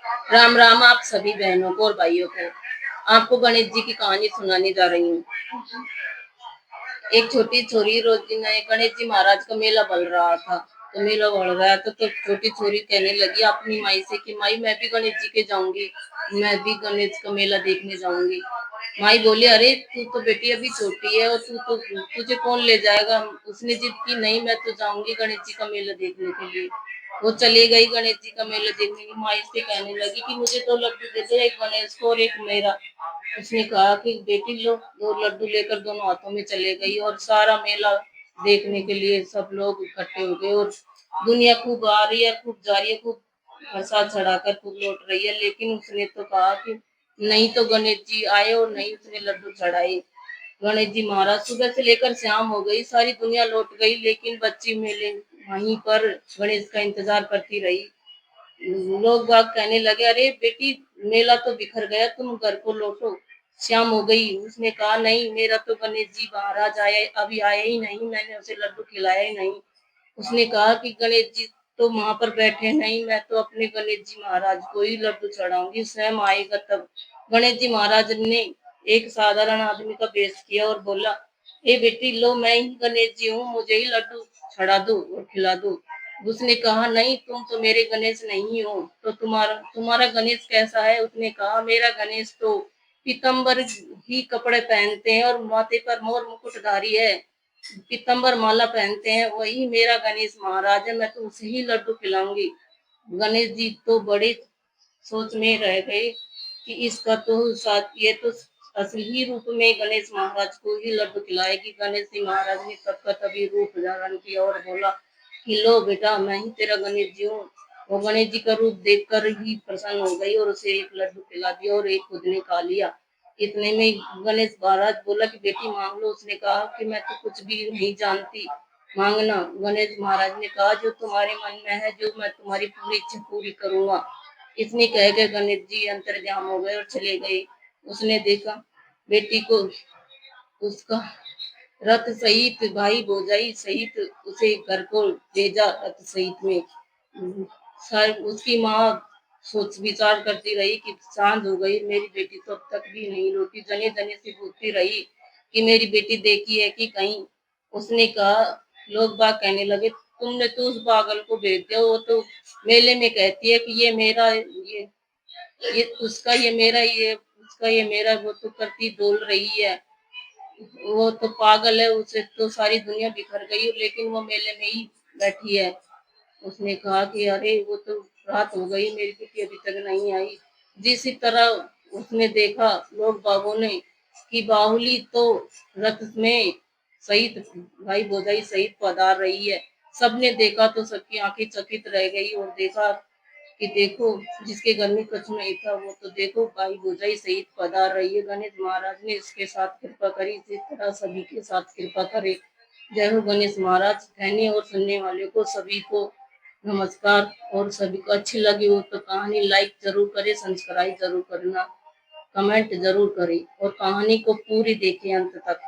राम राम आप सभी बहनों को और भाइयों को। आपको गणेश जी की कहानी सुनाने जा रही हूँ। एक छोटी छोरी रोजी ने गणेश जी महाराज का मेला बल रहा था। तो मेला बढ़ रहा था तो छोटी छोरी कहने लगी अपनी माई से कि माई मैं भी गणेश जी के जाऊंगी, मैं भी गणेश का मेला देखने जाऊंगी। माई बोली अरे तू तो बेटी अभी छोटी है और तू तो तुझे कौन ले जाएगा। उसने जिद की नहीं मैं तो जाऊंगी गणेश जी का मेला देखने के लिए। वो चली गई गणेश जी का मेला देखने की। माई से कहने लगी कि मुझे दो लड्डू दे दे, एक गणेश को और एक मेरा। उसने कहा कि बेटी लो, दो लड्डू लेकर दोनों हाथों में चले गई और सारा मेला देखने के लिए सब लोग इकट्ठे हो गए। और दुनिया खूब आ रही है, खूब जा रही है, खूब प्रसाद चढ़ाकर खूब लौट रही है। लेकिन उसने तो कहा कि नहीं तो गणेश जी आए और नहीं उसने लड्डू चढ़ाए। गणेश जी महाराज सुबह से लेकर शाम हो गई, सारी दुनिया लौट गई, लेकिन बच्ची मेले वहीं पर गणेश का इंतजार करती रही। लोग बाग कहने लगे अरे बेटी मेला तो बिखर गया, तुम घर को लौटो, शाम हो गई। उसने कहा नहीं मेरा तो गणेश जी महाराज आया अभी आया ही नहीं, मैंने उसे लड्डू खिलाया ही नहीं। उसने कहा कि गणेश जी तो वहां पर बैठे नहीं, मैं तो अपने गणेश जी महाराज को ही लड्डू चढ़ाऊंगी, स्वयं आएगा तब। गणेश जी महाराज ने एक साधारण आदमी का वेश किया और बोला ए बेटी लो मैं ही गणेश जी हूँ, मुझे ही लड्डू चढ़ा दो और खिला दो। उसने कहा नहीं तुम तो मेरे गणेश नहीं हो, तो तुम्हारा तुम्हारा गणेश कैसा है। उसने कहा मेरा गणेश तो पीतम्बर ही कपड़े पहनते हैं और माथे पर मोर मुकुटधारी है, पीतम्बर माला पहनते हैं, वही मेरा गणेश महाराज है, मैं तो उसे ही लड्डू खिलाऊंगी। गणेश जी तो बड़े सोच में रह गए कि इसका तो साथ ये तो असली रूप में गणेश महाराज को ही लड्डू खिलाएगी। गणेश जी महाराज ने तब का तभी रूप धारण किया और बोला कि लो बेटा मैं ही तेरा गणेश जी हूँ। वो गणेश जी का रूप देखकर ही प्रसन्न हो गई और उसे एक लड्डू खिला दिया और एक खुद ने खा लिया। इतने में गणेश महाराज बोला कि बेटी मांग लो। उसने कहा कि मैं तो कुछ भी नहीं जानती, मांगना। गणेश महाराज ने कहा जो तुम्हारे मन में है, जो मैं तुम्हारी पूरी इच्छा पूरी करूंगा। इतने कह के गणेश जी अंतर्ध्यान हो गए और चले गए। उसने देखा बेटी को उसका रथ सहित भाई भौजाई सहित उसे घर को भेजा रथ सहित में। उसकी माँ सोच विचार करती रही कि सांझ हो गई, मेरी बेटी तो अब तक भी नहीं लौटी। जने जने से पूछती रही कि मेरी बेटी देखी है कि कहीं। उसने कहा लोग बाग कहने लगे तुमने तो उस पागल को भेज दिया, वो तो मेले में कहती है कि ये मेरा ये उसका ये मेरा ये उसका ये मेरा, वो तो करती डोल रही है, वो तो पागल है, उसे तो सारी दुनिया बिखर गई लेकिन वो मेले में ही बैठी है। उसने कहा कि अरे वो तो रात हो गई, मेरी बेटी अभी तक नहीं आई। जिस तरह उसने देखा लोग बागों ने कि बाहुली तो रथ में सहित भाई भौजाई सहित पधार रही है। सबने देखा तो सबकी आंखें चकित रह गई और देखा कि देखो जिसके घर में कुछ नहीं था वो तो देखो भाई भौजाई सहित पधार रही है। गणेश महाराज ने इसके साथ कृपा करी, इसी तरह सभी के साथ कृपा करे। जय हो गणेश महाराज। कहने और सुनने वाले को सभी को नमस्कार। और सभी को अच्छी लगी हो तो कहानी लाइक जरूर करें, सब्सक्राइब जरूर करना, कमेंट जरूर करें और कहानी को पूरी देखें अंत तक।